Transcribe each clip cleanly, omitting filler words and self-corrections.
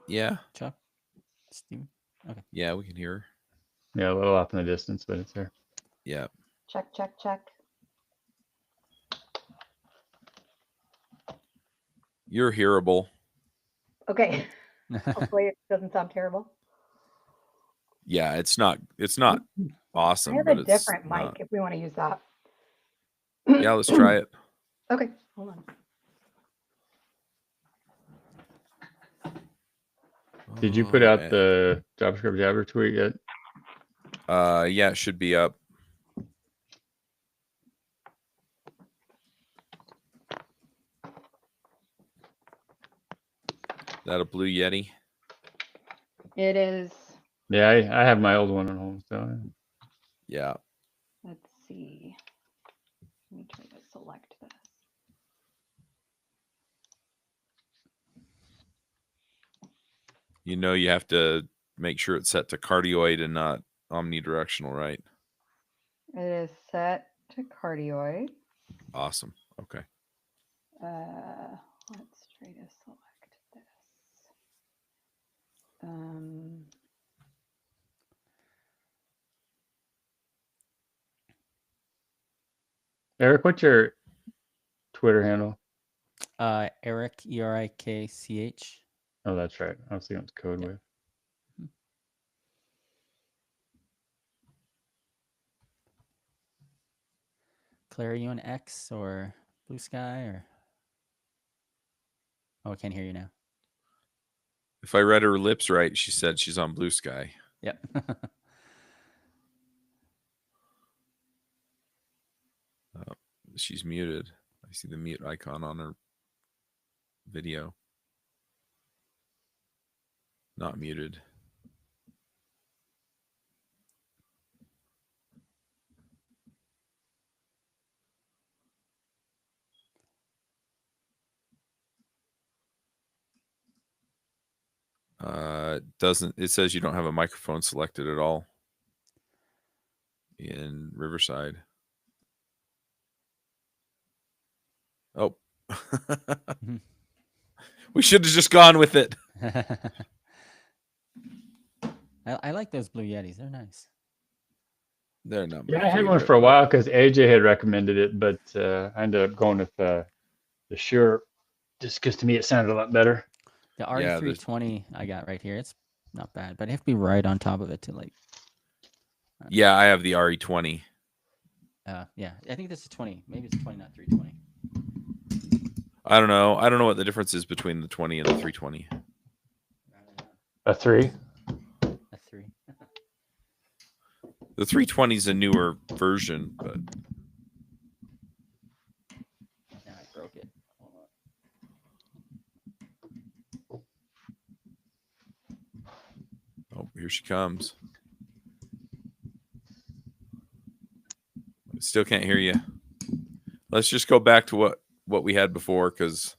Yeah. Chuck? Steve? Okay. Yeah, we can hear her. Yeah, a little off in the distance, but it's there. Yeah. Check, check, check. You're hearable. Okay. Hopefully it doesn't sound terrible. Yeah, it's not awesome. I have but a it's different mic not. if we want to use that. Yeah, let's try it. Okay, hold on. Did you put out the JavaScript Jabber tweet yet? Yeah, it should be up. Is that a Blue Yeti? It is, Yeah, I have my old one at home, so Yeah. let's see. Let me try to select this. You know you have to make sure it's set to cardioid and not omnidirectional, right? It is set to cardioid. Awesome. Okay. Let's try to select this. Eric, what's your Twitter handle? Eric, ERIKCH. Oh, that's right. I was thinking it's code Yep. with. Claire, are you on X or Blue Sky or? Oh, I can't hear you now. If I read her lips right, she said she's on Blue Sky. Yep. She's muted. I see the mute icon on her video. Not muted. Doesn't it says you don't have a microphone selected at all in Riverside. Oh. We should have just gone with it. I like those Blue Yetis. They're nice. They're not. Yeah, I had one for a while because AJ had recommended it, but I ended up going with the Shure just because to me it sounded a lot better. The RE320 I got right here. It's not bad, but I have to be right on top of it to like. Yeah, I have the RE20. Yeah, I think this is 20. Maybe it's 20, not 320. I don't know. I don't know what the difference is between the 20 and the 320. A 3? A 3. The 320 is a newer version, but Yeah, I broke it. Hold on. oh, here she comes. Still can't hear you. Let's just go back to what we had before, because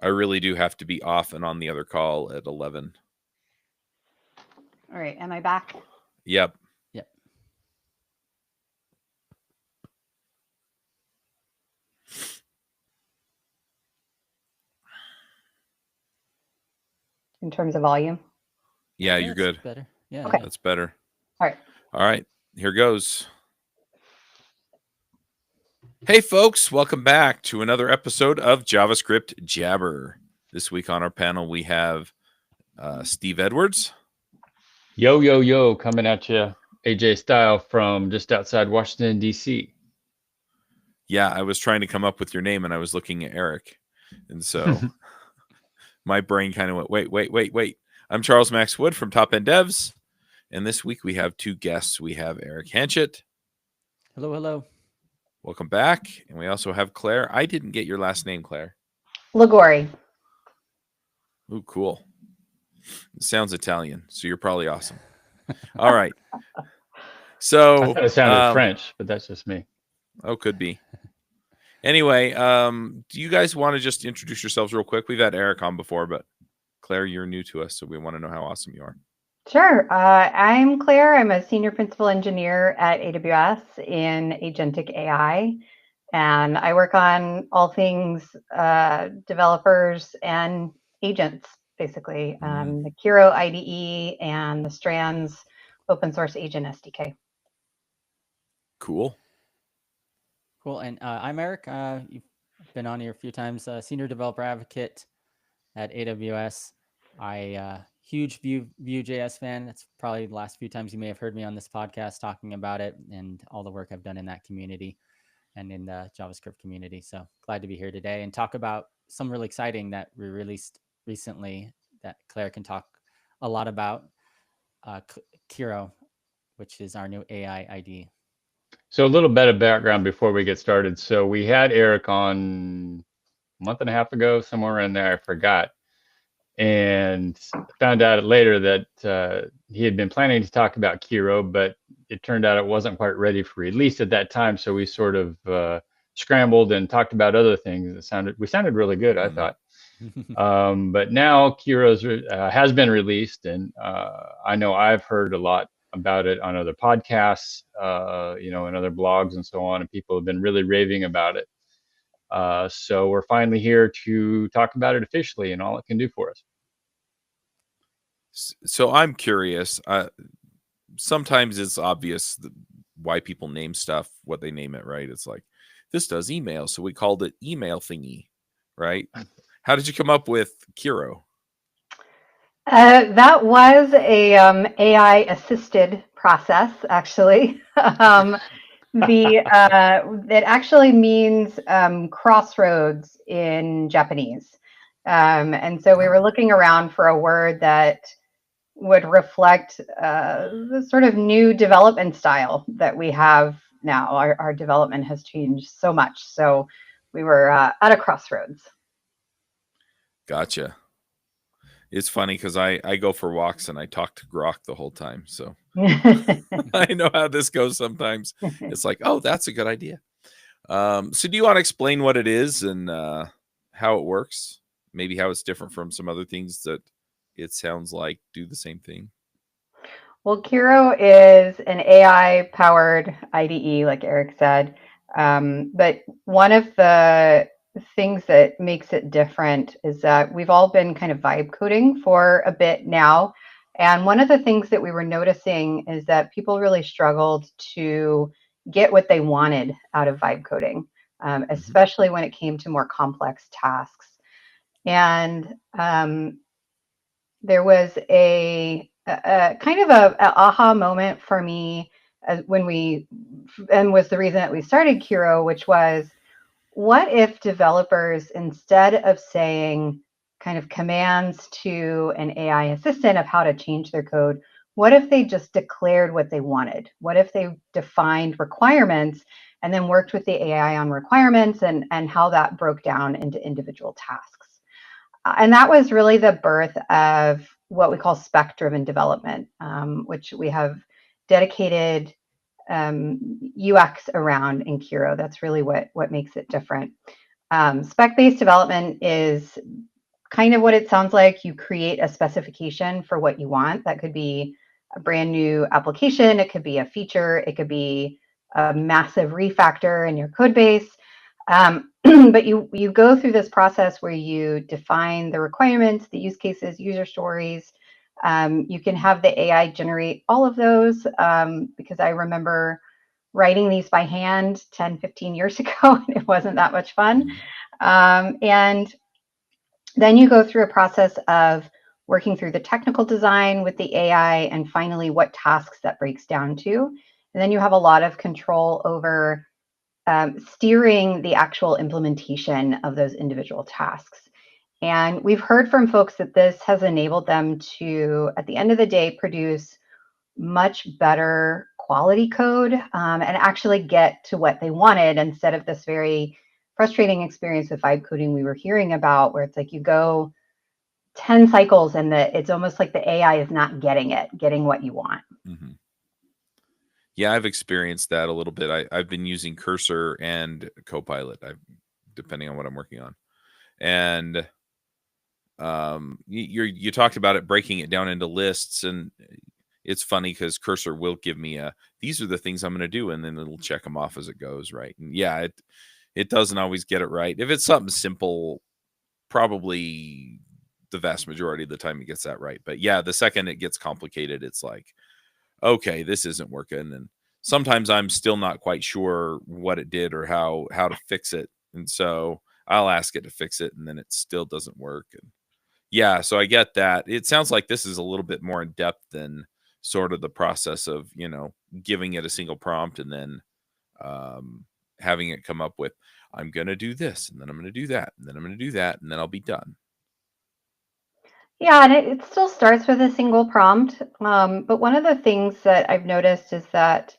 I really do have to be off and on the other call at 11. All right, am I back? Yep. Yep. In terms of volume? Yeah, Okay, you're that's good. Better. Yeah. Okay. That's better. All right. All right. Here goes. Hey, folks. Welcome back to another episode of JavaScript Jabber. This week on our panel, we have Steve Edwards. Yo, yo, yo, coming at you, AJ style from just outside Washington, D.C. Yeah, I was trying to come up with your name, and I was looking at Eric. And so my brain kind of went, wait. I'm Charles Max Wood from Top End Devs. And this week we have two guests. We have Eric Hanchett. Hello. Welcome back. And we also have Claire. I didn't get your last name, Claire. Ligori. Ooh, cool. It sounds Italian, so you're probably awesome. All right. So I thought it sounded French, but that's just me. Oh, could be. Anyway, do you guys want to just introduce yourselves real quick? We've had Eric on before, but Claire, you're new to us, so we want to know how awesome you are. Sure. I'm Claire. I'm a senior principal engineer at AWS in Agentic AI, and I work on all things developers and agents basically, the Kiro IDE and the Strands open source agent SDK. Cool. Cool. And I'm Eric. You've been on here a few times. Senior developer advocate at AWS. Huge Vue.js fan. That's probably the last few times you may have heard me on this podcast talking about it and all the work I've done in that community and in the JavaScript community. So glad to be here today and talk about some really exciting that we released recently that Claire can talk a lot about. Kiro, which is our new AI ID. So a little bit of background before we get started. So we had Eric on a month and a half ago, somewhere in there, I forgot. And found out later that he had been planning to talk about Kiro, but it turned out it wasn't quite ready for release at that time. So we sort of scrambled and talked about other things. We sounded really good, I thought. But now Kiro has been released, and I know I've heard a lot about it on other podcasts, and other blogs and so on, and people have been really raving about it. So we're finally here to talk about it officially and all it can do for us. So I'm curious. Sometimes it's obvious why people name stuff what they name it, right? It's like, this does email, so we called it email thingy, right? How did you come up with Kiro? That was a AI assisted process, actually. It actually means crossroads in Japanese. And so we were looking around for a word that would reflect the sort of new development style that we have now. Our development has changed so much. So we were at a crossroads. Gotcha. It's funny because I go for walks and I talk to Grok the whole time. So I know how this goes sometimes. It's like, oh, that's a good idea. So do you want to explain what it is and how it works? Maybe how it's different from some other things that it sounds like do the same thing? Well, Kiro is an AI-powered IDE, like Eric said. But one of the things that makes it different is that we've all been kind of vibe coding for a bit now. And one of the things that we were noticing is that people really struggled to get what they wanted out of vibe coding, especially when it came to more complex tasks. And there was a kind of a aha moment for me and was the reason that we started Kiro, which was, what if developers, instead of saying kind of commands to an AI assistant of how to change their code, what if they just declared what they wanted? What if they defined requirements and then worked with the AI on requirements and how that broke down into individual tasks? And that was really the birth of what we call spec-driven development, which we have dedicated UX around in Kiro. That's really what makes it different. Spec-based development is kind of what it sounds like. You create a specification for what you want. That could be a brand new application. It could be a feature. It could be a massive refactor in your code base. But you go through this process where you define the requirements, the use cases, user stories. You can have the AI generate all of those, because I remember writing these by hand 10, 15 years ago, and it wasn't that much fun. And then you go through a process of working through the technical design with the AI and finally what tasks that breaks down to. And then you have a lot of control over steering the actual implementation of those individual tasks. And we've heard from folks that this has enabled them to, at the end of the day, produce much better quality code and actually get to what they wanted, instead of this very frustrating experience with vibe coding we were hearing about, where it's like you go 10 cycles and it's almost like the AI is not getting what you want. Yeah, I've experienced that a little bit. I've been using Cursor and Copilot, depending on what I'm working on. And you talked about it, breaking it down into lists, and it's funny because Cursor will give me these are the things I'm going to do, and then it'll check them off as it goes, right? And yeah, it doesn't always get it right. If it's something simple, probably the vast majority of the time it gets that right. But yeah, the second it gets complicated, it's like, okay, this isn't working. And sometimes I'm still not quite sure what it did or how to fix it. And so I'll ask it to fix it, and then it still doesn't work. And yeah, so I get that. It sounds like this is a little bit more in depth than sort of the process of, giving it a single prompt and then having it come up with, I'm going to do this, and then I'm going to do that, and then I'm going to do that, and then I'll be done. Yeah, and it still starts with a single prompt. But one of the things that I've noticed is that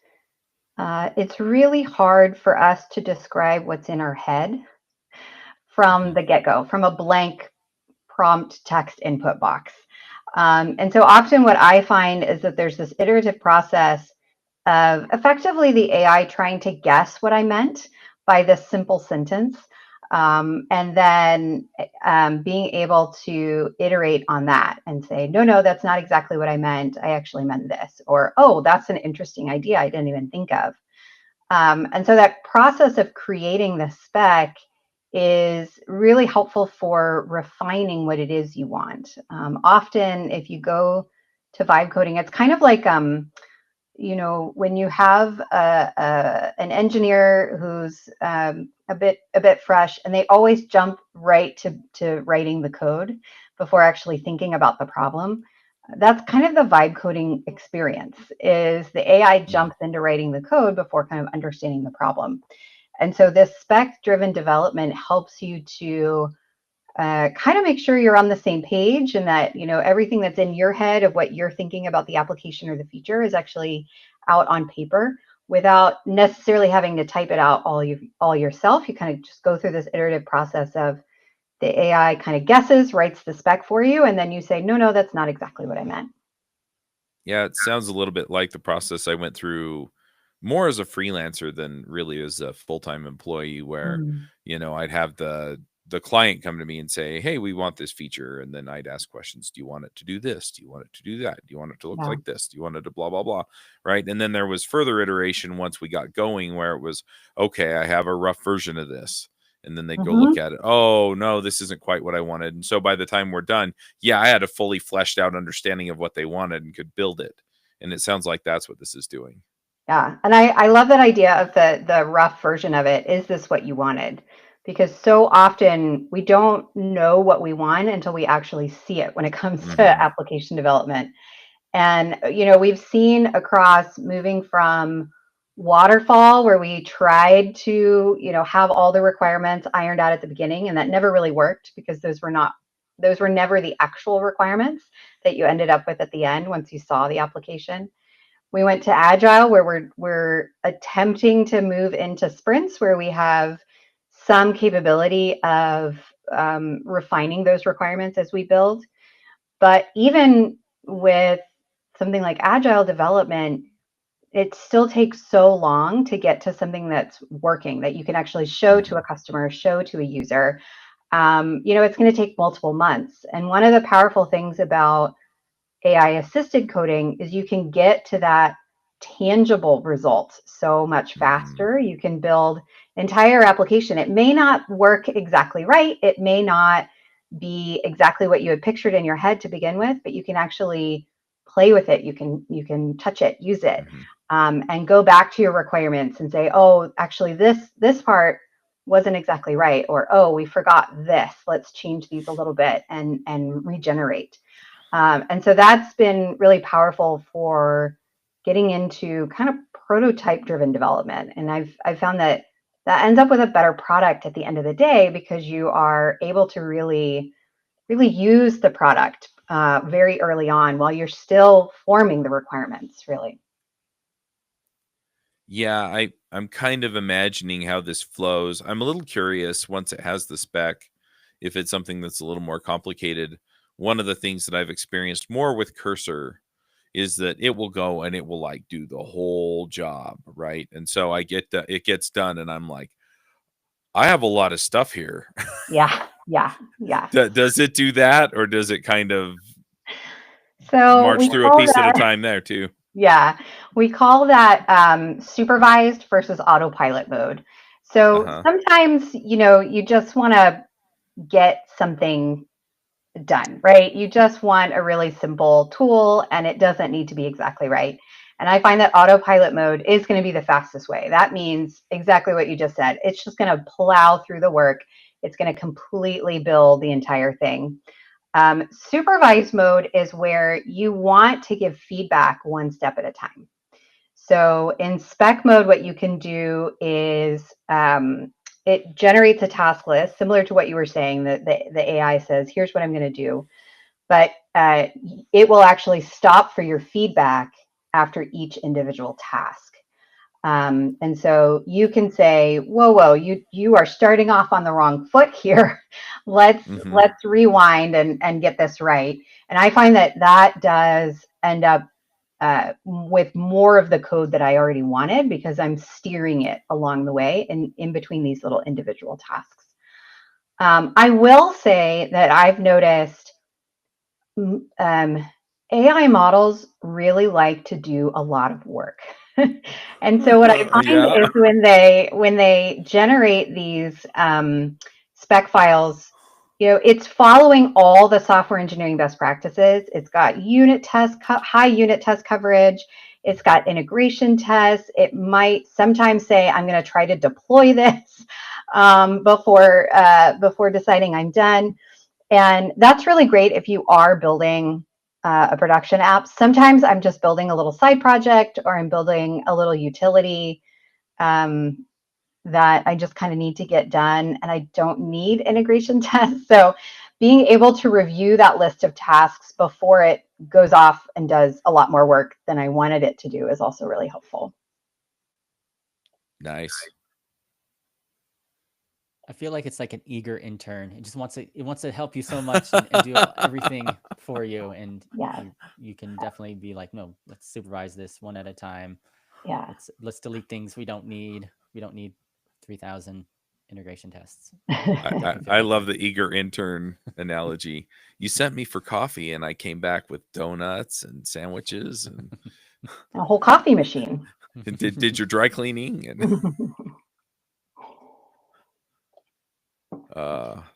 it's really hard for us to describe what's in our head from the get-go, from a blank prompt text input box. And so often what I find is that there's this iterative process of effectively the AI trying to guess what I meant by this simple sentence, and then being able to iterate on that and say, no, that's not exactly what I meant. I actually meant this. Or, oh, that's an interesting idea I didn't even think of. And so that process of creating the spec is really helpful for refining what it is you want. Often, if you go to vibe coding, it's kind of like, when you have an engineer who's a bit fresh, and they always jump right to writing the code before actually thinking about the problem. That's kind of the vibe coding experience, is the AI jumps into writing the code before kind of understanding the problem. And so this spec-driven development helps you to kind of make sure you're on the same page, and that everything that's in your head of what you're thinking about the application or the feature is actually out on paper without necessarily having to type it out all yourself. You kind of just go through this iterative process of the AI kind of guesses, writes the spec for you, and then you say, no, that's not exactly what I meant. Yeah, it sounds a little bit like the process I went through more as a freelancer than really as a full-time employee, where I'd have the client come to me and say, hey, we want this feature, and then I'd ask questions. Do you want it to do this? Do you want it to do that? Do you want it to look like this? Do you want it to blah blah blah, right? And then there was further iteration once we got going, where it was, okay, I have a rough version of this, and then they'd go look at it. Oh no, this isn't quite what I wanted. And so by the time we're done, I had a fully fleshed out understanding of what they wanted and could build it. And it sounds like that's what this is doing. Yeah, and I love that idea of the rough version of it. Is this what you wanted? Because so often we don't know what we want until we actually see it when it comes to application development. And we've seen across moving from waterfall, where we tried to have all the requirements ironed out at the beginning, and that never really worked, because those were never the actual requirements that you ended up with at the end once you saw the application. We went to agile, where we're attempting to move into sprints, where we have some capability of refining those requirements as we build. But even with something like agile development, it still takes so long to get to something that's working, that you can actually show to a customer, show to a user. It's going to take multiple months. And one of the powerful things about AI assisted coding is you can get to that tangible result so much faster. You can build entire application. It may not work exactly right. It may not be exactly what you had pictured in your head to begin with, but you can actually play with it. You can touch it, use it, and go back to your requirements and say, oh, actually this part wasn't exactly right, or oh, we forgot this. Let's change these a little bit and regenerate. And so that's been really powerful for getting into kind of prototype driven development. And I've found that ends up with a better product at the end of the day, because you are able to really use the product very early on while you're still forming the requirements, really. Yeah, I'm kind of imagining how this flows. I'm a little curious, once it has the spec, if it's something that's a little more complicated. One of the things that I've experienced more with Cursor is that it will go and it will like do the whole job, right? And so it gets done, and I'm like, I have a lot of stuff here. Yeah. Does it do that, or does it kind of march through a piece at a time there too? Yeah, we call that supervised versus autopilot mode. So sometimes, you just want to get something done, right? You just want a really simple tool, and it doesn't need to be exactly right. And I find that autopilot mode is going to be the fastest way. That means exactly what you just said. It's just going to plow through the work. It's going to completely build the entire thing. Supervised mode is where you want to give feedback one step at a time. So in spec mode, what you can do is it generates a task list, similar to what you were saying, that the AI says, here's what I'm going to do. But it will actually stop for your feedback after each individual task. And so you can say, whoa, you are starting off on the wrong foot here. Let's rewind and get this right. And I find that does end up with more of the code that I already wanted, because I'm steering it along the way and in between these little individual tasks. I will say that I've noticed AI models really like to do a lot of work. And so what I find is when they generate these spec files, it's following all the software engineering best practices. It's got high unit test coverage. It's got integration tests. It might sometimes say, I'm going to try to deploy this before deciding I'm done. And that's really great if you are building a production app. Sometimes I'm just building a little side project, or I'm building a little utility that I just kind of need to get done, and I don't need integration tests. So being able to review that list of tasks before it goes off and does a lot more work than I wanted it to do is also really helpful. Nice. I feel like it's like an eager intern. It wants to help you so much and do everything for you. And yeah, you can definitely be like, no, let's supervise this one at a time. Yeah. Let's delete things we don't need. We don't need 3,000 integration tests. I love the eager intern analogy. You sent me for coffee and I came back with donuts and sandwiches and a whole coffee machine. did your dry cleaning and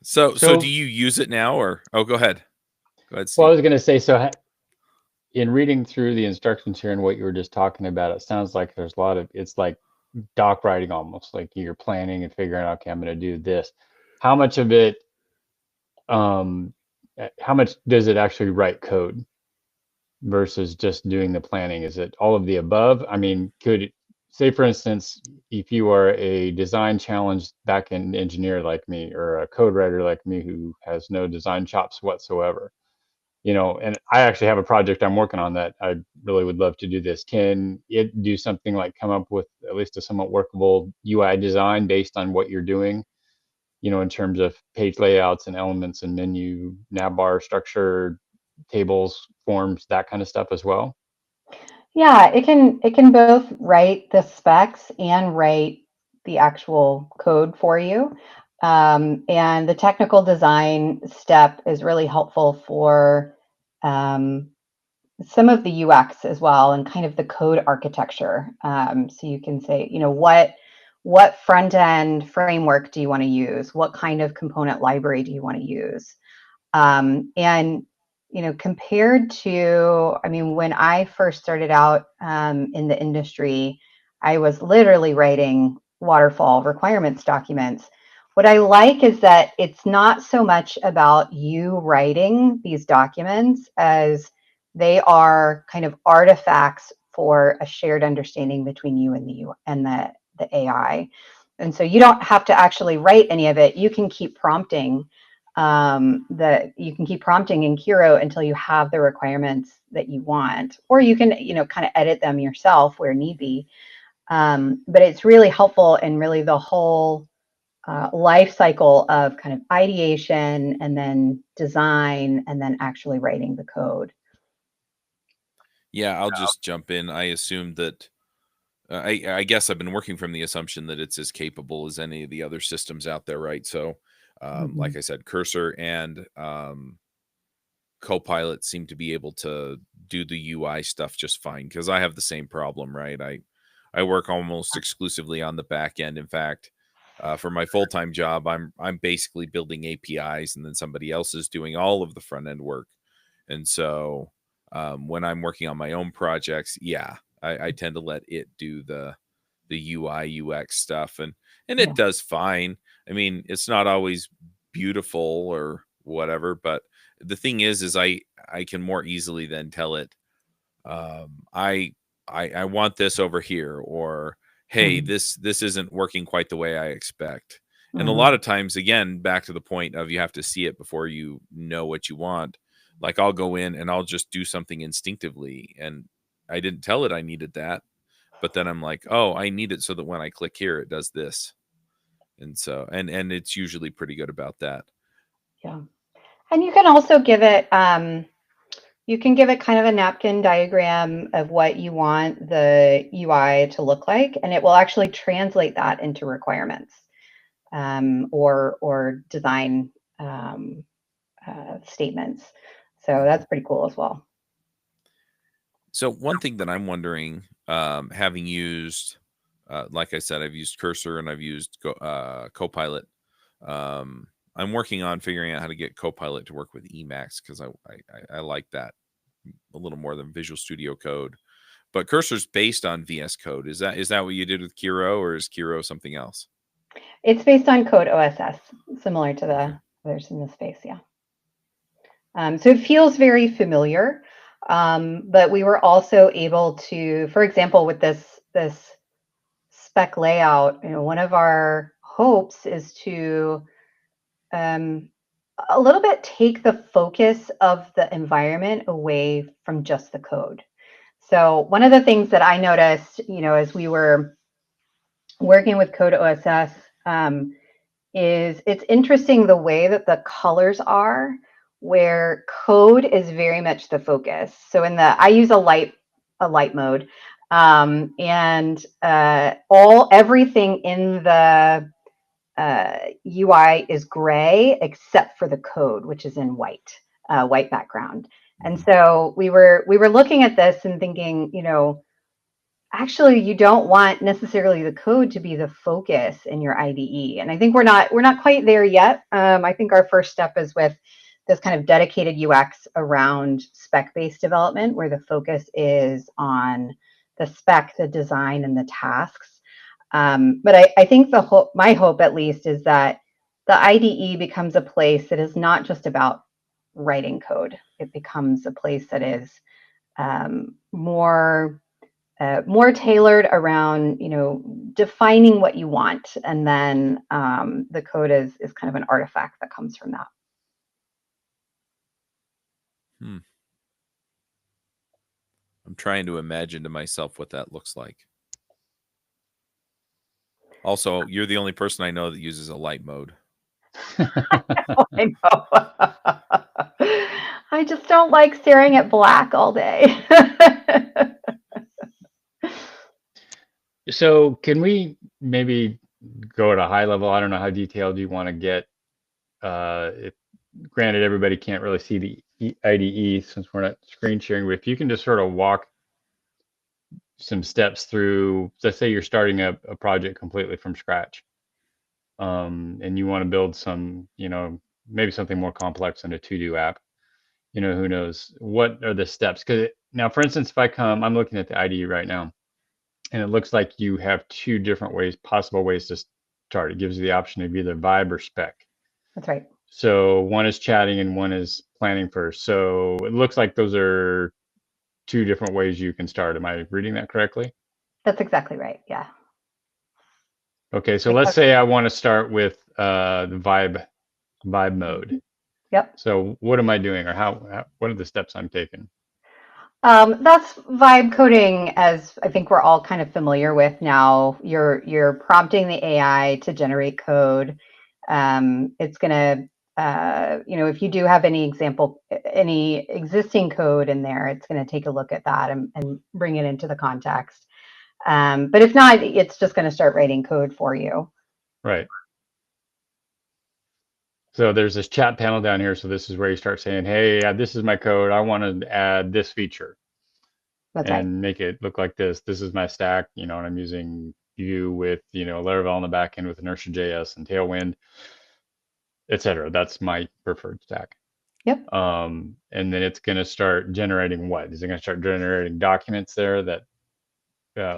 so do you use it now, or go ahead, Steve. Well, I was going to say, so in reading through the instructions here and what you were just talking about, it sounds like there's a lot of, it's like doc writing, almost like you're planning and figuring out, okay, I'm going to do this. How much of it, how much does it actually write code versus just doing the planning? Is it all of the above? I mean, could, say for instance, if you are a design challenged backend engineer like me, or a code writer like me who has no design chops whatsoever, and I actually have a project I'm working on that I really would love to do this. Can it do something like come up with at least a somewhat workable UI design based on what you're doing, in terms of page layouts and elements and menu, navbar structure, tables, forms, that kind of stuff as well? Yeah, it can both write the specs and write the actual code for you. And the technical design step is really helpful for some of the UX as well, and kind of the code architecture. So you can say, what front end framework do you want to use? What kind of component library do you want to use? And compared to, when I first started out in the industry, I was literally writing waterfall requirements documents. What I like is that it's not so much about you writing these documents as they are kind of artifacts for a shared understanding between you and the AI. And so you don't have to actually write any of it. You can keep prompting you can keep prompting in Kiro until you have the requirements that you want, or you can, kind of edit them yourself where need be. But it's really helpful in really the whole life cycle of kind of ideation, and then design, and then actually writing the code. Yeah, I'll just jump in. I assume that I guess I've been working from the assumption that it's as capable as any of the other systems out there, right? So like I said, Cursor and Copilot seem to be able to do the UI stuff just fine, because I have the same problem, right? I work almost exclusively on the back end. In fact, For my full-time job, I'm basically building APIs, and then somebody else is doing all of the front end work. And so when I'm working on my own projects, yeah, I tend to let it do the UI UX stuff, and Yeah. it does fine. I mean, it's not always beautiful or whatever, but the thing is I can more easily then tell it, I want this over here, or hey, Mhm. this isn't working quite the way I expect. And a Mhm. lot of times, again, back to the point of you have to see it before you know what you want. Like I'll go in and I'll just do something instinctively, and I didn't tell it I needed that, but then I'm like, oh, I need it so that when I click here, it does this. And so, and it's usually pretty good about that. Yeah. And you can also give it, you can give it kind of a napkin diagram of what you want the UI to look like, and it will actually translate that into requirements, or design statements. So that's pretty cool as well. So one thing that I'm wondering, having used, like I said, I've used Cursor and I've used Copilot. I'm working on figuring out how to get Copilot to work with Emacs, because I like that a little more than Visual Studio Code. But Cursor's based on VS Code. Is that what you did with Kiro, or is Kiro something else? It's based on Code OSS, similar to the others in the space. Yeah. So it feels very familiar, but we were also able to, for example, with this spec layout, one of our hopes is to a little bit take the focus of the environment away from just the code. So one of the things that I noticed, as we were working with Code OSS, is it's interesting the way that the colors are, where code is very much the focus. So I use a light mode, and everything in the UI is gray except for the code, which is in white background. And so we were looking at this and thinking, actually, you don't want necessarily the code to be the focus in your IDE. And I think we're not quite there yet. I think our first step is with this kind of dedicated UX around spec-based development, where the focus is on the spec, the design, and the tasks. But I think my hope, at least, is that the IDE becomes a place that is not just about writing code. It becomes a place that is more tailored around, defining what you want, and then the code is kind of an artifact that comes from that. I'm trying to imagine to myself what that looks like. Also, you're the only person I know that uses a light mode. I know. I just don't like staring at black all day. So can we maybe go at a high level? I don't know how detailed you want to get. Granted, everybody can't really see the IDE since we're not screen sharing, but if you can just sort of walk some steps through, let's say you're starting a project completely from scratch, and you want to build some, maybe something more complex than a to-do app. Who knows? What are the steps? Because now, for instance, I'm looking at the IDE right now, and it looks like you have two different possible ways to start. It gives you the option of either vibe or spec. That's right. So one is chatting and one is planning first. So it looks like those are two different ways you can start. Am I reading that correctly? That's exactly right. Yeah. Okay, so let's say I want to start with the vibe mode. Yep. So what am I doing, or what are the steps I'm taking? That's vibe coding, as I think we're all kind of familiar with now. You're prompting the AI to generate code. It's gonna, if you do have any existing code in there, it's gonna take a look at that and bring it into the context. But if not, it's just gonna start writing code for you. Right. So there's this chat panel down here. So this is where you start saying, hey, this is my code. I want to add this feature. That's and make it look like this. This is my stack, and I'm using, Vue with, Laravel on the back end with Inertia.js and Tailwind, etc. That's my preferred stack. Yep. And then it's going to start generating what? Is it going to start generating documents there that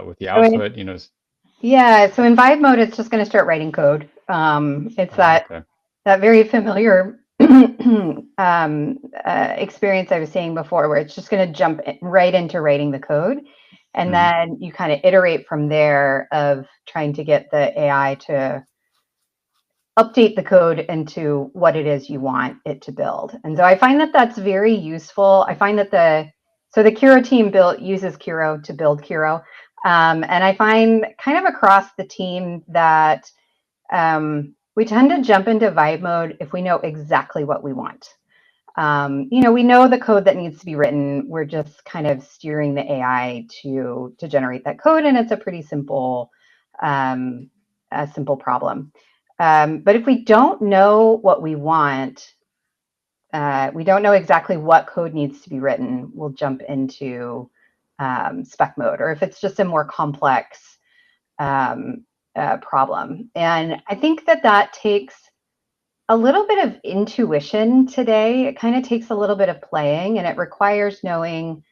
with the output, Yeah, so in vibe mode, it's just going to start writing code. It's that very familiar experience I was saying before, where it's just going to jump right into writing the code. And then you kind of iterate from there of trying to get the AI to update the code into what it is you want it to build. And so I find that that's very useful. I find that the Kiro team uses Kiro to build Kiro. And I find kind of across the team that we tend to jump into vibe mode if we know exactly what we want. We know the code that needs to be written. We're just kind of steering the AI to generate that code, and it's a pretty simple problem. But if we don't know what we want, we don't know exactly what code needs to be written, we'll jump into spec mode, or if it's just a more complex problem. And I think that takes a little bit of intuition today. It kind of takes a little bit of playing, and it requires knowing,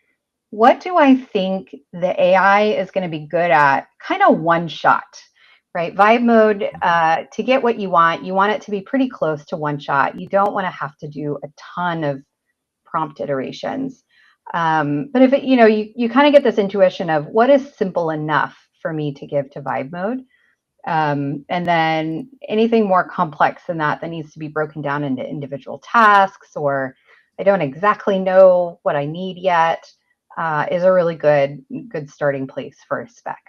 what do I think the AI is going to be good at kind of one shot, right? Vibe mode, to get what you want it to be pretty close to one shot. You don't want to have to do a ton of prompt iterations. But if you kind of get this intuition of what is simple enough for me to give to vibe mode. And then anything more complex than that needs to be broken down into individual tasks, or I don't exactly know what I need yet, is a really good starting place for a spec.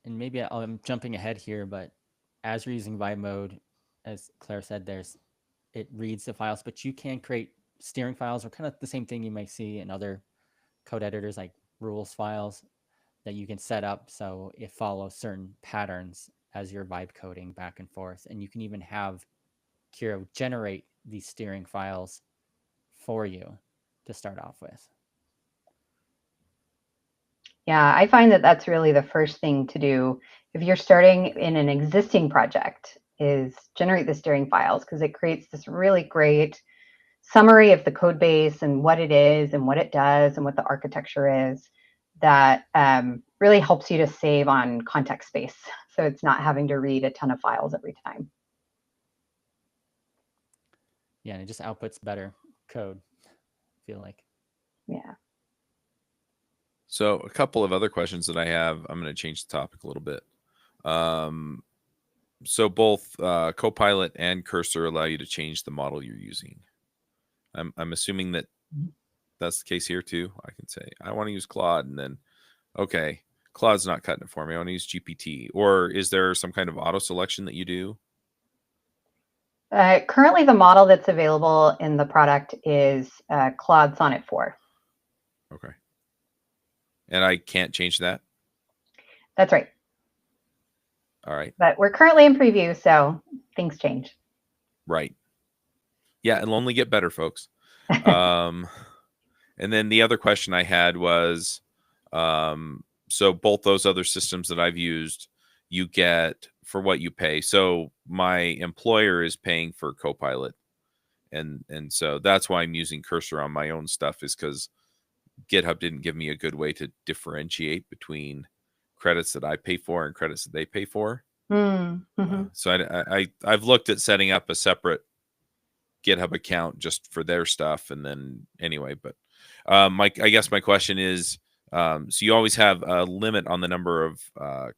And maybe I'm jumping ahead here, but as you're using vibe mode, as Claire said, it reads the files, but you can create steering files, or kind of the same thing you might see in other code editors, like rules files that you can set up so it follows certain patterns as you're vibe coding back and forth. And you can even have Kiro generate these steering files for you to start off with. Yeah, I find that that's really the first thing to do if you're starting in an existing project, is generate the steering files, because it creates this really great summary of the code base and what it is and what it does and what the architecture is, that really helps you to save on context space. So it's not having to read a ton of files every time. Yeah, and it just outputs better code, I feel like. Yeah. So a couple of other questions that I have, I'm going to change the topic a little bit. So both Copilot and Cursor allow you to change the model you're using. I'm assuming that that's the case here too. I can say, I want to use Claude, and then, okay, Claude's not cutting it for me. I want to use GPT. Or is there some kind of auto selection that you do? Currently, the model that's available in the product is Claude Sonnet 4. Okay. And I can't change that? That's right. All right. But we're currently in preview, so things change. Right. Yeah, it'll only get better, folks. And then the other question I had was, so both those other systems that I've used, you get for what you pay. So my employer is paying for Copilot. And so that's why I'm using Cursor on my own stuff, is because GitHub didn't give me a good way to differentiate between credits that I pay for and credits that they pay for. Mm-hmm. So I've looked at setting up a separate GitHub account just for their stuff. And then anyway, but I guess my question is, so you always have a limit on the number of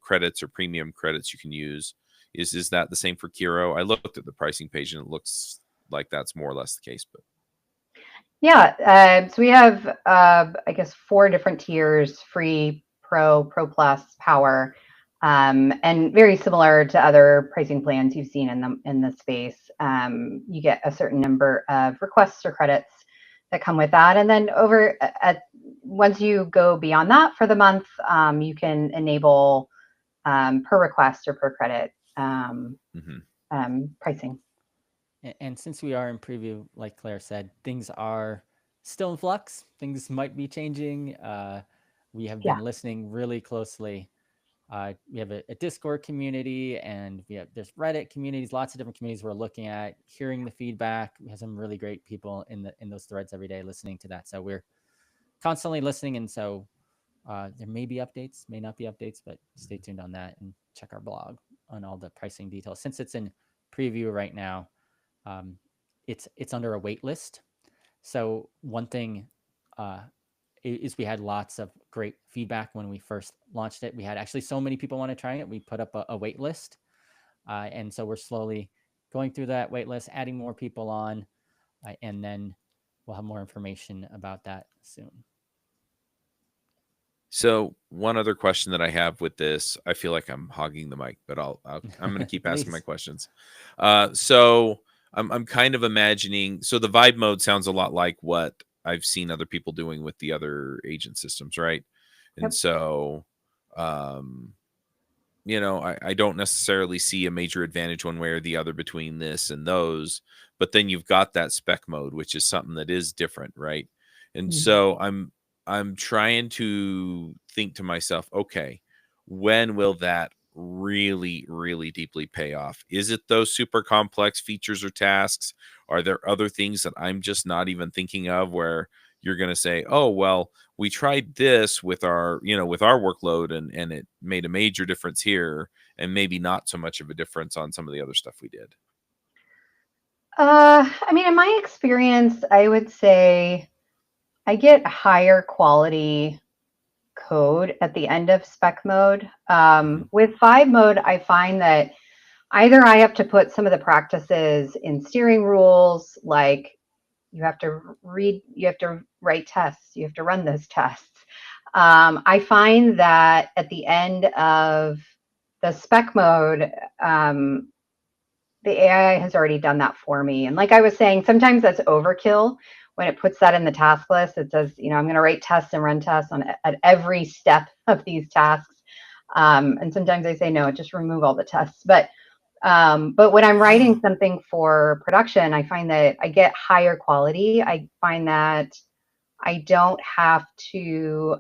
credits or premium credits you can use. Is that the same for Kiro? I looked at the pricing page and it looks like that's more or less the case. But yeah, so we have I guess 4 different tiers: free, pro, pro plus, power, and very similar to other pricing plans you've seen in the space. You get a certain number of requests or credits that come with that, and then once you go beyond that for the month, you can enable per request or per credit pricing. And since we are in preview, like Claire said, things are still in flux. Things might be changing. We have been listening really closely We have a Discord community, and there's Reddit communities, lots of different communities we're looking at, hearing the feedback. We have some really great people in those threads every day listening to that. So we're constantly listening, and so there may be updates, may not be updates, but stay tuned on that and check our blog on all the pricing details. Since it's in preview right now, it's under a wait list. So one thing is we had lots of great feedback when we first launched it. We had actually so many people want to try it. We put up a wait list. And so we're slowly going through that wait list, adding more people on, and then we'll have more information about that soon. So one other question that I have with this, I feel like I'm hogging the mic, but I'm going to keep asking my questions. So I'm kind of imagining, so the vibe mode sounds a lot like what I've seen other people doing with the other agent systems, right? And so, you know, I don't necessarily see a major advantage one way or the other between this and those, but then you've got that spec mode, which is something that is different, right? And so I'm trying to think to myself, okay, when will that really, really deeply pay off? Is it those super complex features or tasks? Are there other things that I'm just not even thinking of where you're going to say, oh, well, we tried this with our, you know, with our workload and it made a major difference here and maybe not so much of a difference on some of the other stuff we did? I mean, in my experience, I would say I get higher quality code at the end of spec mode. With vibe mode, I find that either I have to put some of the practices in steering rules, like you have to write tests, you have to run those tests. I find that at the end of the spec mode, the AI has already done that for me. And like I was saying, sometimes that's overkill. When it puts that in the task list, it says, you know, I'm going to write tests and run tests at every step of these tasks. And sometimes I say, no, just remove all the tests. But when I'm writing something for production, I find that I get higher quality. I find that I don't have to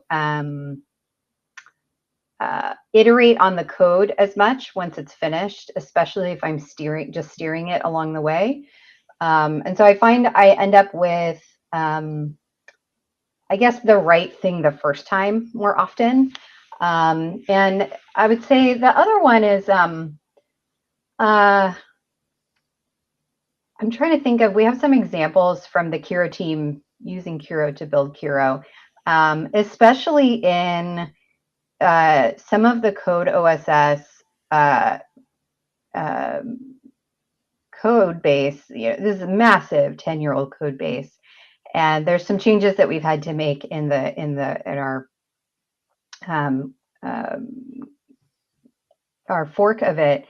iterate on the code as much once it's finished, especially if I'm just steering it along the way. And so I find I end up with, I guess, the right thing the first time more often. And I would say the other one is, I'm trying to think of, we have some examples from the Kiro team using Kiro to build Kiro, especially in some of the Code OSS code base. You know, this is a massive 10-year-old code base, and there's some changes that we've had to make in our fork of it.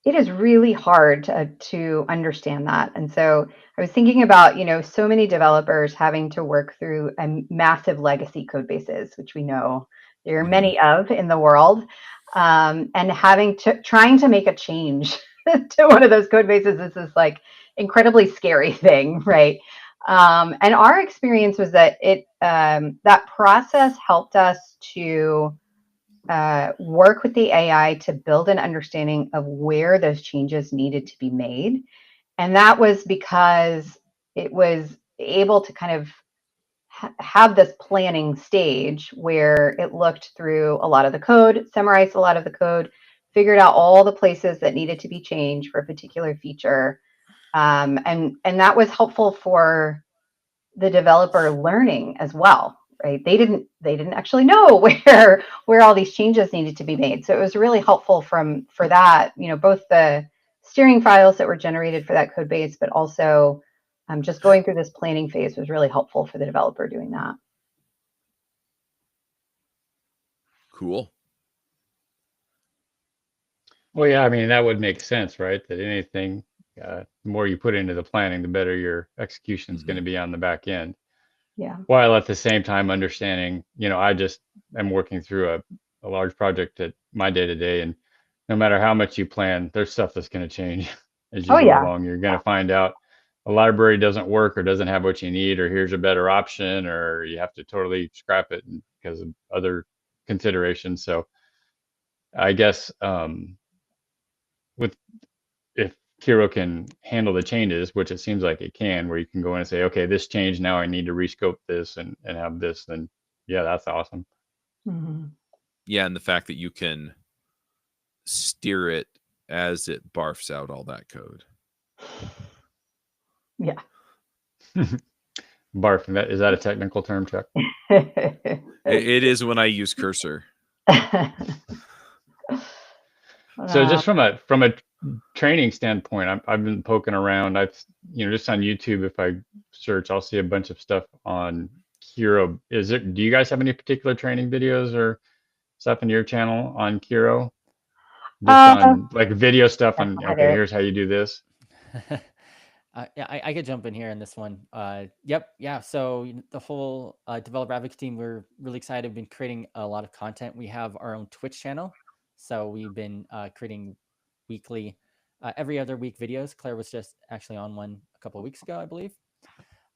It is really hard to understand that. And so I was thinking about, you know, so many developers having to work through a massive legacy code bases, which we know there are many of in the world, and trying to make a change to one of those code bases is this like incredibly scary thing, right? And our experience was that that process helped us to work with the AI to build an understanding of where those changes needed to be made. And that was because it was able to kind of have this planning stage where it looked through a lot of the code, summarized a lot of the code, figured out all the places that needed to be changed for a particular feature. And that was helpful for the developer learning as well. Right? They didn't actually know where all these changes needed to be made. So it was really helpful for that, you know, both the steering files that were generated for that code base, but also just going through this planning phase was really helpful for the developer doing that. Cool. Well, yeah, I mean, that would make sense, right? That anything, the more you put into the planning, the better your execution is going to be on the back end. Yeah. While at the same time understanding, you know, I just am working through a large project at my day to day, and no matter how much you plan, there's stuff that's going to change as you go along. You're going to find out a library doesn't work or doesn't have what you need, or here's a better option, or you have to totally scrap it because of other consideration. So I guess with if Kiro can handle the changes, which it seems like it can, where you can go in and say, okay, this change now I need to rescope this and have this, then yeah, that's awesome. Mhm. Yeah, and the fact that you can steer it as it barfs out all that code. Yeah. Barf, is that a technical term, Chuck? It is when I use cursor. So just from a training standpoint, I've been poking around. Just on YouTube, if I search, I'll see a bunch of stuff on Kiro. Do you guys have any particular training videos or stuff in your channel on Kiro? Just on like video stuff on, okay, here's how you do this. Yeah, I could jump in here in this one. Yep, yeah. So the whole developer advocate team, we're really excited. We've been creating a lot of content. We have our own Twitch channel, so we've been creating weekly, every other week videos. Claire was just actually on one a couple of weeks ago, I believe.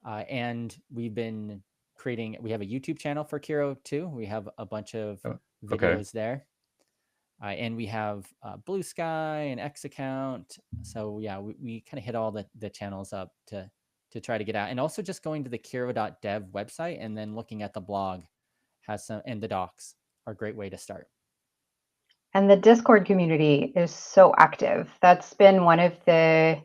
And we've been creating. We have a YouTube channel for Kiro too. We have a bunch of videos there. And we have Blue Sky and X account. So yeah, we kind of hit all the channels up to try to get out. And also just going to the Kiro.dev website and then looking at the blog and the docs are a great way to start. And the Discord community is so active. That's been one of the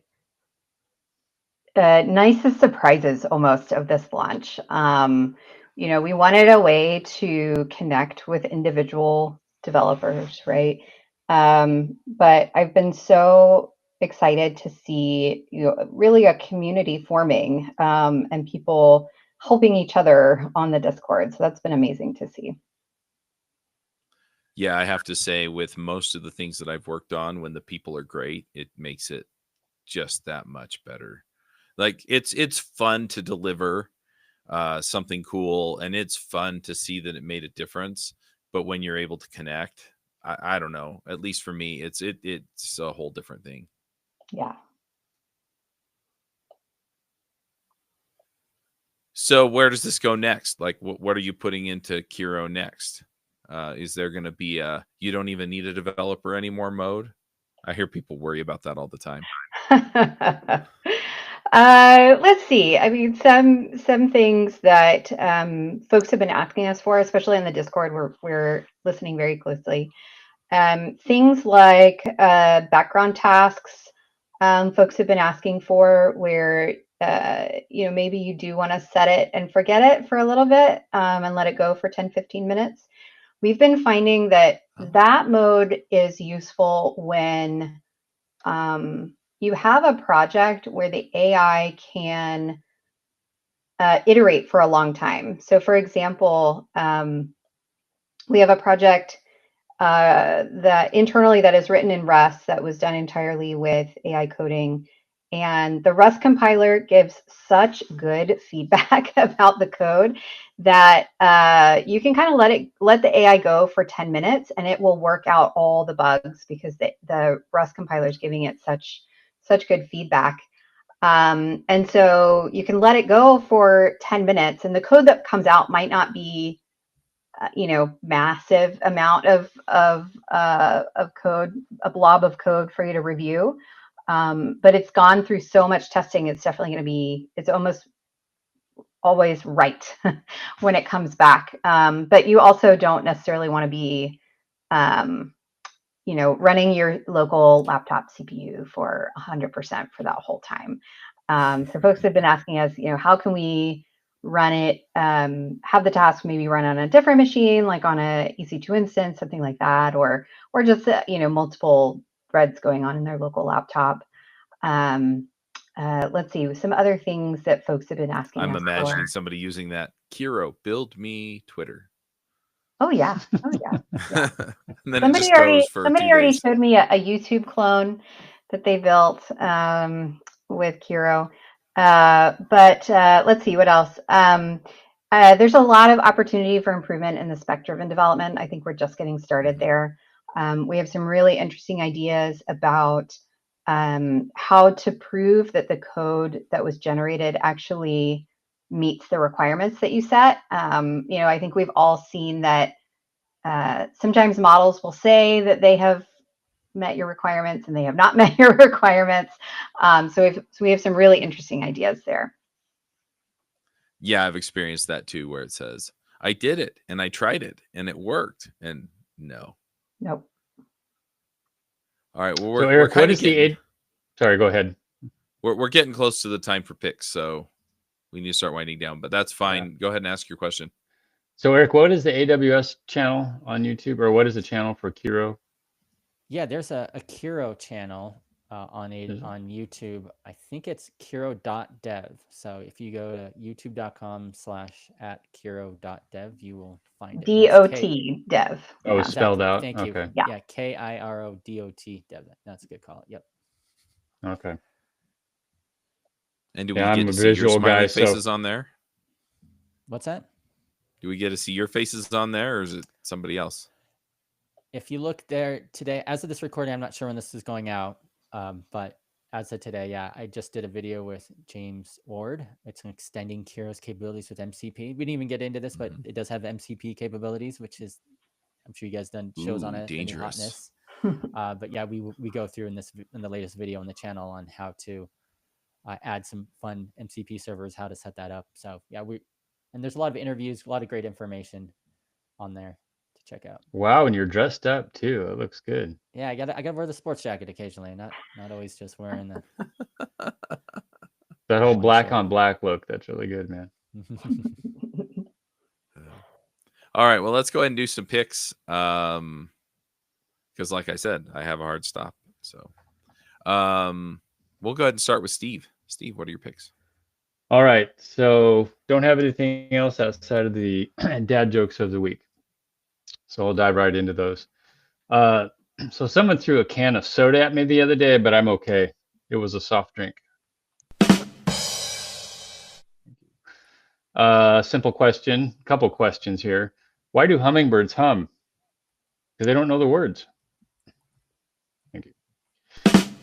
nicest surprises almost of this launch. We wanted a way to connect with individual developers, right? But I've been so excited to see really a community forming and people helping each other on the Discord. So that's been amazing to see. Yeah, I have to say, with most of the things that I've worked on, when the people are great, it makes it just that much better. Like it's fun to deliver something cool, and it's fun to see that it made a difference. But when you're able to connect, I don't know, at least for me, it's a whole different thing. Yeah. So where does this go next? Like, what are you putting into Kiro next? Is there going to be you don't even need a developer anymore mode? I hear people worry about that all the time. Let's see. I mean, some things that folks have been asking us for, especially in the Discord, we're listening very closely. Things like background tasks, folks have been asking for, where maybe you do want to set it and forget it for a little bit and let it go for 10-15 minutes. We've been finding that that mode is useful when you have a project where the AI can iterate for a long time. So for example, we have a project that internally that is written in Rust that was done entirely with AI coding. And the Rust compiler gives such good feedback about the code that you can kind of let the AI go for 10 minutes and it will work out all the bugs because the Rust compiler is giving it such good feedback. And so you can let it go for 10 minutes and the code that comes out might not be massive amount of code, a blob of code for you to review. But it's gone through so much testing. It's definitely it's almost always right when it comes back. But you also don't necessarily want to be, running your local laptop CPU for 100% for that whole time. So folks have been asking us, how can we run it, have the task maybe run on a different machine, like on a EC2 instance, something like that, or just multiple threads going on in their local laptop. Let's see, some other things that folks have been asking. I'm imagining somebody using that. Kiro, build me Twitter. Oh yeah, yeah. And then somebody already showed me a YouTube clone that they built with Kiro. But let's see what else. There's a lot of opportunity for improvement in the spec-driven development. I think we're just getting started there. We have some really interesting ideas about how to prove that the code that was generated actually meets the requirements that you set. I think we've all seen that sometimes models will say that they have met your requirements and they have not met your requirements. So we have some really interesting ideas there. Yeah, I've experienced that too, where it says, I did it and I tried it and it worked. And no. Nope. All right. Well, So we're Eric, what kind of is the Sorry, go ahead. we're getting close to the time for picks, so we need to start winding down, but that's fine. Yeah. Go ahead and ask your question. So Eric, what is the AWS channel on YouTube, or what is the channel for Kiro? Yeah, there's a Kiro channel on Is it? on YouTube. I think it's Kiro.dev. So if you go to youtube.com/@Kiro.dev, you will find it. And that's DOT dev. Oh, Yeah. it's spelled out. Thank you. Okay. Yeah. Yeah, KIRODOT dev. That's a good call. Yep. Okay. And do Yeah, we get I'm to a see your visual smiling guy, so- faces on there? What's that? Do we get to see your faces on there, or is it somebody else? If you look there today, as of this recording, I'm not sure when this is going out, but as of today, yeah, I just did a video with James Ward. It's extending Kiro's capabilities with MCP. We didn't even get into this, but it does have MCP capabilities, which is, I'm sure you guys done shows on Ooh, it. The new dangerous. hotness. But yeah, we go through in the latest video on the channel on how to add some fun MCP servers, how to set that up. So yeah, and there's a lot of interviews, a lot of great information on there to check out. Wow, and you're dressed up too. It looks good. Yeah, I gotta wear the sports jacket occasionally, not always just wearing the. That whole One black shirt. on black look, that's really good, man. All right, well, let's go ahead and do some picks. Because like I said, I have a hard stop. So we'll go ahead and start with Steve. Steve, what are your picks? All right, so don't have anything else outside of the dad jokes of the week. So I'll dive right into those. So someone threw a can of soda at me the other day, but I'm okay. It was a soft drink. Simple question, couple questions here. Why do hummingbirds hum? Because they don't know the words. Thank you.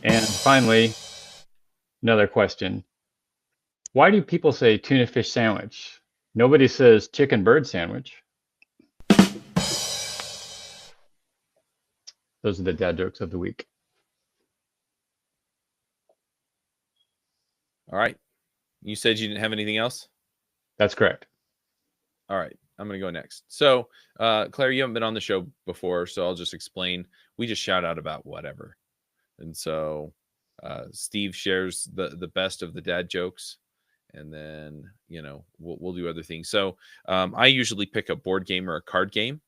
And finally, another question. Why do people say tuna fish sandwich? Nobody says chicken bird sandwich. Those are the dad jokes of the week. All right. You said you didn't have anything else? That's correct. All right. I'm going to go next. So, Claire, you haven't been on the show before, so I'll just explain. We just shout out about whatever. And so Steve shares the best of the dad jokes. And then, we'll do other things. So I usually pick a board game or a card game.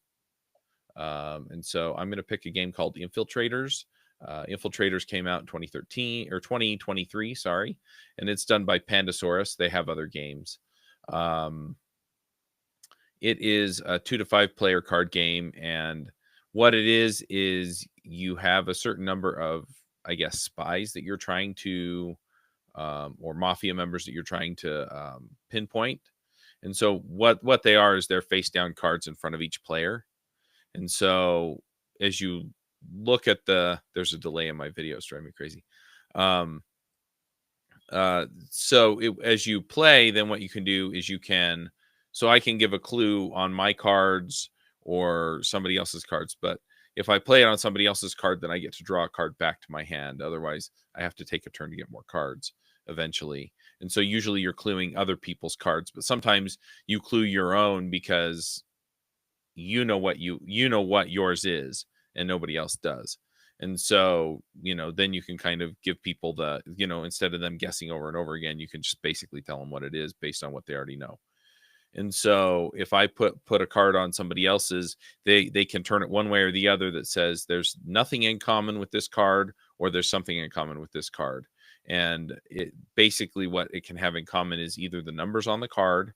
And so I'm going to pick a game called Infiltrators. Infiltrators came out in 2013 or 2023, sorry. And it's done by Pandasaurus. They have other games. It is a 2 to 5 player card game. And what it is you have a certain number of, I guess, spies that you're trying to, or mafia members that you're trying to pinpoint. And so what they are is they're face down cards in front of each player. And so as you look at there's a delay in my video, it's driving me crazy. As you play, then what you can do is so I can give a clue on my cards or somebody else's cards. But if I play it on somebody else's card, then I get to draw a card back to my hand. Otherwise, I have to take a turn to get more cards eventually. And so usually you're cluing other people's cards, but sometimes you clue your own because you know what yours is and nobody else does. And so, then you can kind of give people instead of them guessing over and over again, you can just basically tell them what it is based on what they already know. And so if I put a card on somebody else's, they can turn it one way or the other that says there's nothing in common with this card or there's something in common with this card. And it basically what it can have in common is either the numbers on the card.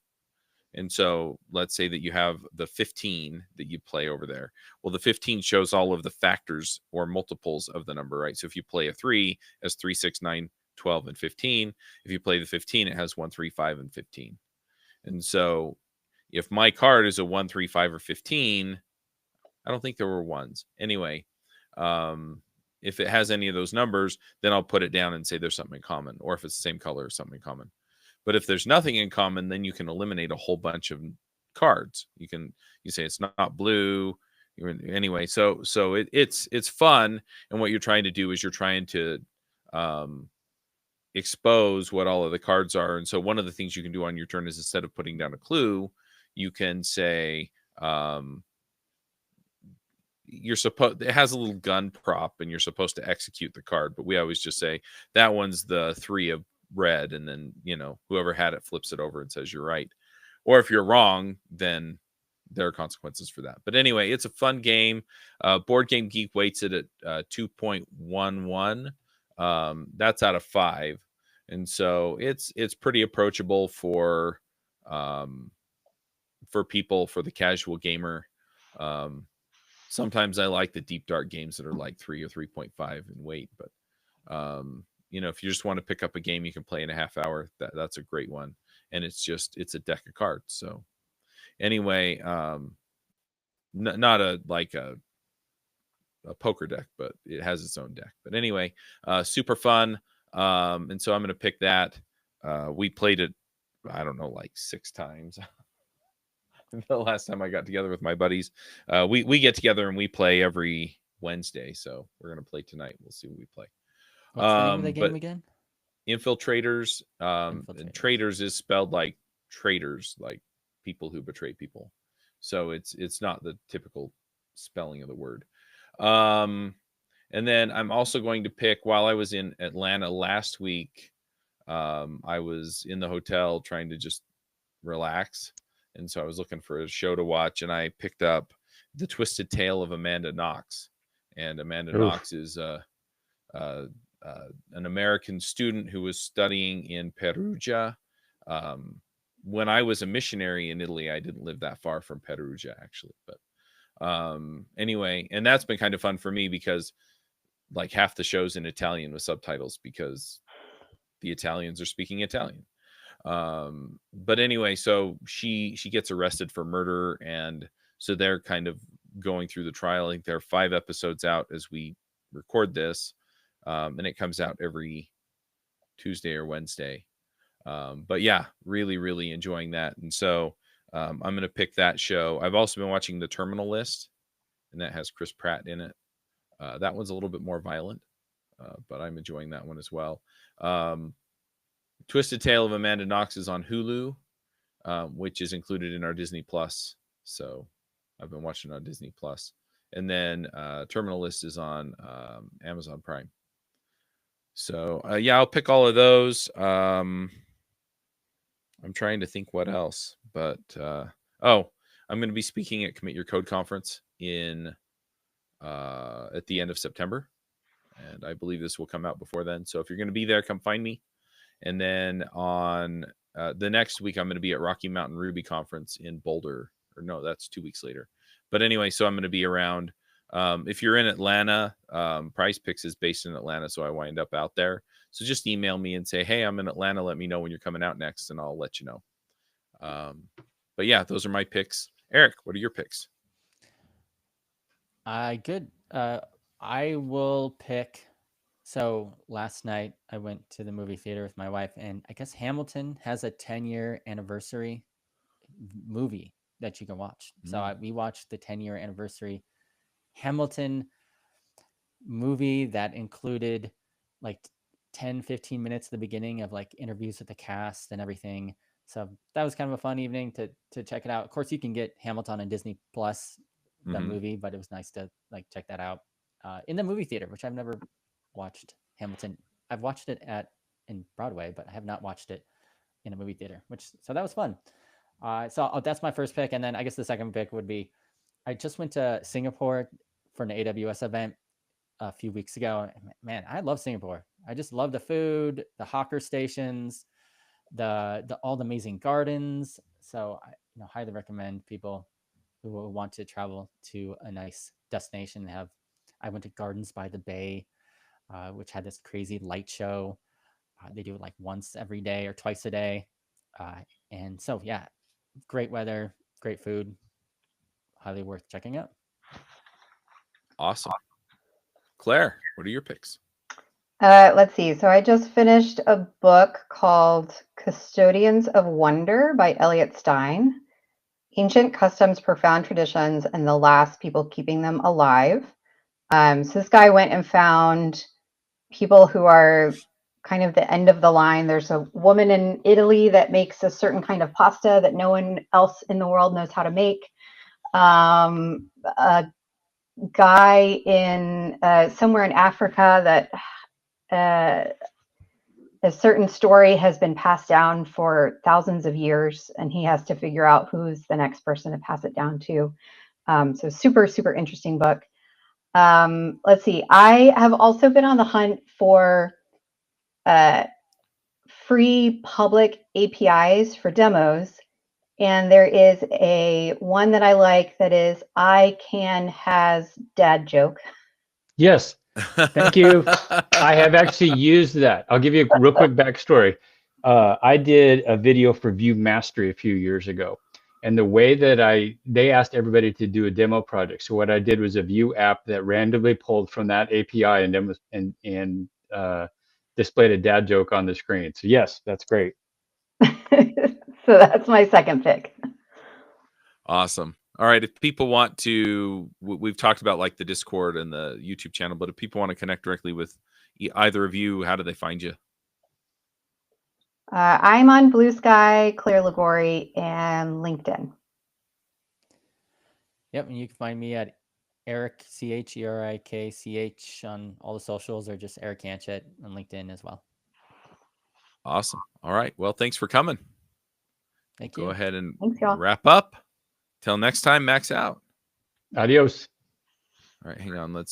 And so let's say that you have the 15 that you play over there. Well, the 15 shows all of the factors or multiples of the number, right? So if you play a 3, it has 3, 6, 9, 12, and 15. If you play the 15, it has 1, 3, 5, and 15. And so if my card is a 1, 3, 5, or 15, I don't think there were ones. Anyway, if it has any of those numbers, then I'll put it down and say there's something in common. Or if it's the same color or something in common. But if there's nothing in common, then you can eliminate a whole bunch of cards. You say it's not blue, Anyway, so it's fun, and what you're trying to do is you're trying to expose what all of the cards are. And so one of the things you can do on your turn is, instead of putting down a clue, you can say, you're supposed, it has a little gun prop and you're supposed to execute the card, but we always just say that one's the 3 of red, and then whoever had it flips it over and says you're right, or if you're wrong, then there are consequences for that. But anyway, it's a fun game. Board Game Geek weights it at 2.11. That's out of 5, and so it's pretty approachable for people, for the casual gamer. Sometimes I like the deep dark games that are like 3 or 3.5 in weight, but if you just want to pick up a game you can play in a half hour, that's a great one. And it's a deck of cards. So anyway, not a poker deck, but it has its own deck. But anyway, super fun. And so I'm going to pick that. We played it, I don't know, like 6 times. The last time I got together with my buddies. We get together and we play every Wednesday. So we're going to play tonight. We'll see what we play. What's the name of the game again? Infiltrators. Infiltrators. And traitors is spelled like traitors, like people who betray people. So it's not the typical spelling of the word. And then I'm also going to pick, while I was in Atlanta last week, I was in the hotel trying to just relax. And so I was looking for a show to watch, and I picked up The Twisted Tale of Amanda Knox. And Amanda Knox is an American student who was studying in Perugia. When I was a missionary in Italy, I didn't live that far from Perugia, actually. But anyway, and that's been kind of fun for me, because like half the show's in Italian with subtitles, because the Italians are speaking Italian. But anyway, so she gets arrested for murder, and so they're kind of going through the trial. I think there are 5 episodes out as we record this, and it comes out every Tuesday or Wednesday. But yeah, really, really enjoying that. And so I'm going to pick that show. I've also been watching The Terminal List, and that has Chris Pratt in it. That one's a little bit more violent, but I'm enjoying that one as well. Twisted Tale of Amanda Knox is on Hulu, which is included in our Disney Plus. So I've been watching it on Disney Plus. And then Terminal List is on Amazon Prime. So yeah, I'll pick all of those. I'm trying to think what else, but I'm going to be speaking at Commit Your Code conference at the end of September, and I believe this will come out before then. So if you're going to be there, come find me. And then on the next week, I'm going to be at Rocky Mountain Ruby Conference in Boulder. Or no, that's 2 weeks later. But anyway, so I'm going to be around. If you're in Atlanta, Prize Picks is based in Atlanta, so I wind up out there. So just email me and say, hey, I'm in Atlanta. Let me know when you're coming out next, and I'll let you know. But yeah, those are my picks. Eric, what are your picks? Good. I will pick. So last night I went to the movie theater with my wife, and I guess Hamilton has a 10-year anniversary movie that you can watch. So we watched the 10-year anniversary Hamilton movie that included like 10-15 minutes at the beginning of like interviews with the cast and everything. So that was kind of a fun evening to check it out. Of course, you can get Hamilton on Disney Plus, the movie, but it was nice to like check that out in the movie theater, which I've never watched Hamilton. I've watched it in Broadway, but I have not watched it in a movie theater, so that was fun. So that's my first pick. And then I guess the second pick would be, I just went to Singapore for an AWS event a few weeks ago. Man, I love Singapore. I just love the food, the hawker stations, all the amazing gardens. So I highly recommend people who will want to travel to a nice destination. I went to Gardens by the Bay, which had this crazy light show. They do it like once every day or twice a day. And so, yeah, great weather, great food, highly worth checking out. Awesome. Claire, what are your picks? Let's see. So I just finished a book called Custodians of Wonder by Elliot Stein. Ancient Customs, Profound Traditions, and the Last People Keeping Them Alive. So this guy went and found people who are kind of the end of the line. There's a woman in Italy that makes a certain kind of pasta that no one else in the world knows how to make. A guy in somewhere in Africa that a certain story has been passed down for thousands of years, and he has to figure out who's the next person to pass it down to. So super, super interesting book. Let's see. I have also been on the hunt for free public APIs for demos. And there is one that I like that is ICANN has dad joke. Yes. Thank you. I have actually used that. I'll give you a real quick backstory. I did a video for View Mastery a few years ago. And the way that they asked everybody to do a demo project. So what I did was a View app that randomly pulled from that API and displayed a dad joke on the screen. So yes, that's great. So that's my second pick. Awesome. All right. If people want to, we've talked about like the Discord and the YouTube channel, but if people want to connect directly with either of you, how do they find you? I'm on Blue Sky, Claire Liguori, and LinkedIn. Yep, and you can find me at Eric CHERIKCH on all the socials, or just Eric Hanchett on LinkedIn as well. Awesome. All right. Well, thanks for coming. Thank you. Go ahead and Thanks, y'all. wrap up. Till next time, Max out. Adios. All right, hang on. Let's